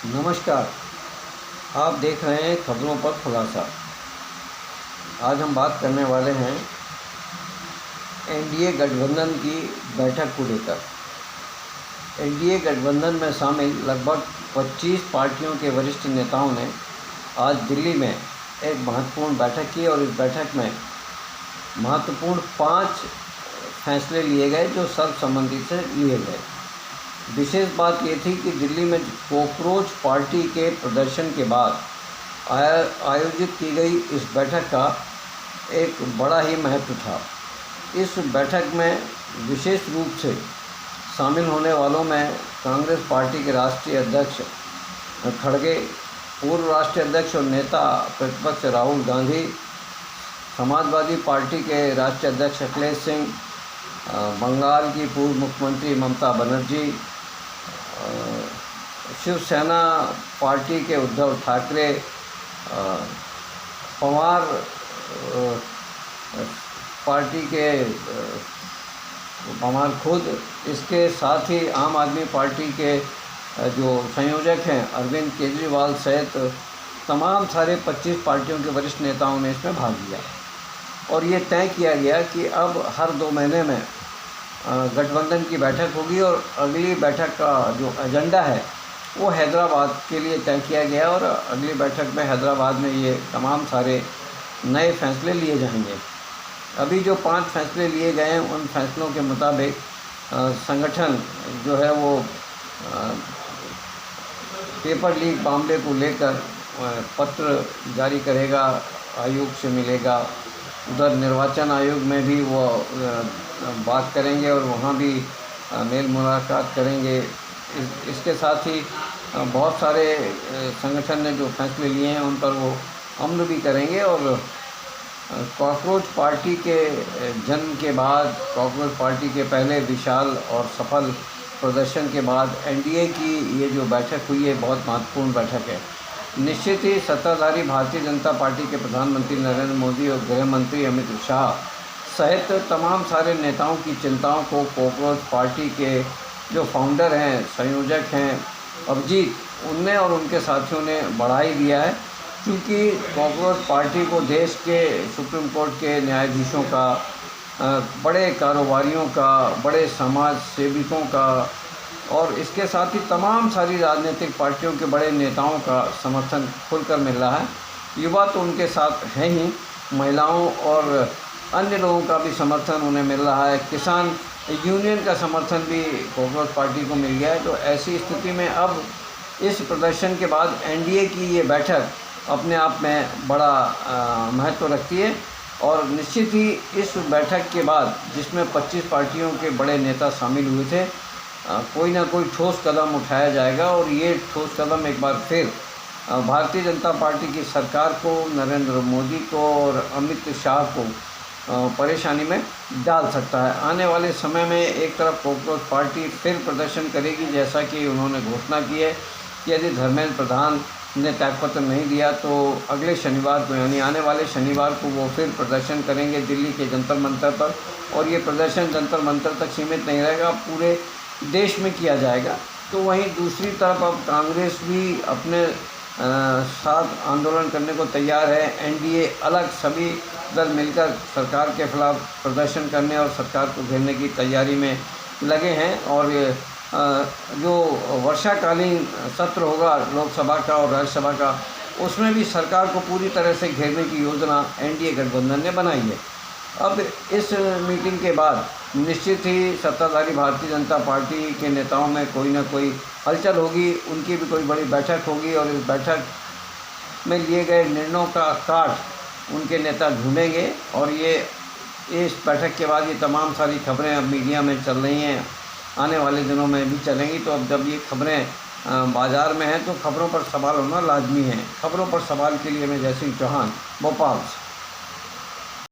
नमस्कार। आप देख रहे हैं खबरों पर खुलासा। आज हम बात करने वाले हैं एनडीए गठबंधन की बैठक को लेकर। एनडीए गठबंधन में शामिल लगभग 25 पार्टियों के वरिष्ठ नेताओं ने आज दिल्ली में एक महत्वपूर्ण बैठक की और इस बैठक में महत्वपूर्ण 5 फैसले लिए गए जो सर्वसम्मति से लिए गए। विशेष बात ये थी कि दिल्ली में कॉकरोच पार्टी के प्रदर्शन के बाद आयोजित की गई इस बैठक का एक बड़ा ही महत्व था। इस बैठक में विशेष रूप से शामिल होने वालों में कांग्रेस पार्टी के राष्ट्रीय अध्यक्ष खड़गे, पूर्व राष्ट्रीय अध्यक्ष और नेता प्रतिपक्ष राहुल गांधी, समाजवादी पार्टी के राष्ट्रीय अध्यक्ष अखिलेश सिंह, बंगाल की पूर्व मुख्यमंत्री ममता बनर्जी, शिवसेना पार्टी के उद्धव ठाकरे, पवार पार्टी के पवार खुद, इसके साथ ही आम आदमी पार्टी के जो संयोजक हैं अरविंद केजरीवाल सहित तमाम सारे 25 पार्टियों के वरिष्ठ नेताओं ने इसमें भाग लिया। और ये तय किया गया कि अब हर 2 महीने में गठबंधन की बैठक होगी और अगली बैठक का जो एजेंडा है वो हैदराबाद के लिए तय किया गया और अगली बैठक में हैदराबाद में ये तमाम सारे नए फैसले लिए जाएंगे। अभी जो 5 फैसले लिए गए हैं उन फैसलों के मुताबिक संगठन जो है वो पेपर लीक मामले को लेकर पत्र जारी करेगा, आयोग से मिलेगा। उधर निर्वाचन आयोग में भी वो बात करेंगे और वहाँ भी मेल मुलाकात करेंगे। इसके साथ ही बहुत सारे संगठन ने जो फैसले लिए हैं उन पर वो अमल भी करेंगे। और कॉकरोच पार्टी के जन्म के बाद, कॉकरोच पार्टी के पहले विशाल और सफल प्रदर्शन के बाद एनडीए की ये जो बैठक हुई है बहुत महत्वपूर्ण बैठक है। निश्चित ही सत्ताधारी भारतीय जनता पार्टी के प्रधानमंत्री नरेंद्र मोदी और गृह मंत्री अमित शाह सहित तमाम सारे नेताओं की चिंताओं को कॉकरोच पार्टी के जो फाउंडर हैं, संयोजक हैं अभिजीत, उनने और उनके साथियों ने बढ़ाई दिया है। क्योंकि कॉकरोच पार्टी को देश के सुप्रीम कोर्ट के न्यायाधीशों का, बड़े कारोबारियों का, बड़े समाज सेविकों का और इसके साथ ही तमाम सारी राजनीतिक पार्टियों के बड़े नेताओं का समर्थन खुलकर मिल रहा है। युवा तो उनके साथ हैं ही, महिलाओं और अन्य लोगों का भी समर्थन उन्हें मिल रहा है। किसान यूनियन का समर्थन भी कॉकरोच पार्टी को मिल गया है। तो ऐसी स्थिति में अब इस प्रदर्शन के बाद एनडीए की ये बैठक अपने आप में बड़ा महत्व रखती है। और निश्चित ही इस बैठक के बाद जिसमें 25 पार्टियों के बड़े नेता शामिल हुए थे, कोई ना कोई ठोस कदम उठाया जाएगा और ये ठोस कदम एक बार फिर भारतीय जनता पार्टी की सरकार को, नरेंद्र मोदी को और अमित शाह को परेशानी में डाल सकता है। आने वाले समय में एक तरफ कॉकरोच पार्टी फिर प्रदर्शन करेगी, जैसा कि उन्होंने घोषणा की है कि यदि धर्मेंद्र प्रधान ने त्यागपत्र नहीं दिया तो अगले शनिवार को, यानी आने वाले शनिवार को वो फिर प्रदर्शन करेंगे दिल्ली के जंतर मंतर पर। और ये प्रदर्शन जंतर मंतर तक सीमित नहीं रहेगा, पूरे देश में किया जाएगा। तो वहीं दूसरी तरफ अब कांग्रेस भी अपने साथ आंदोलन करने को तैयार है। एनडीए अलग सभी दल मिलकर सरकार के खिलाफ प्रदर्शन करने और सरकार को घेरने की तैयारी में लगे हैं। और जो वर्षाकालीन सत्र होगा लोकसभा का और राज्यसभा का, उसमें भी सरकार को पूरी तरह से घेरने की योजना एनडीए गठबंधन ने बनाई है। अब इस मीटिंग के बाद निश्चित ही सत्ताधारी भारतीय जनता पार्टी के नेताओं में कोई ना कोई हलचल होगी, उनकी भी कोई बड़ी बैठक होगी और इस बैठक में लिए गए निर्णयों का काट उनके नेता ढूंढेंगे। और ये इस बैठक के बाद ये तमाम सारी खबरें अब मीडिया में चल रही हैं, आने वाले दिनों में भी चलेंगी। तो अब जब ये खबरें बाज़ार में हैं तो खबरों पर सवाल होना लाजमी है। खबरों पर सवाल के लिए मैं जय सिंह चौहान, भोपाल से।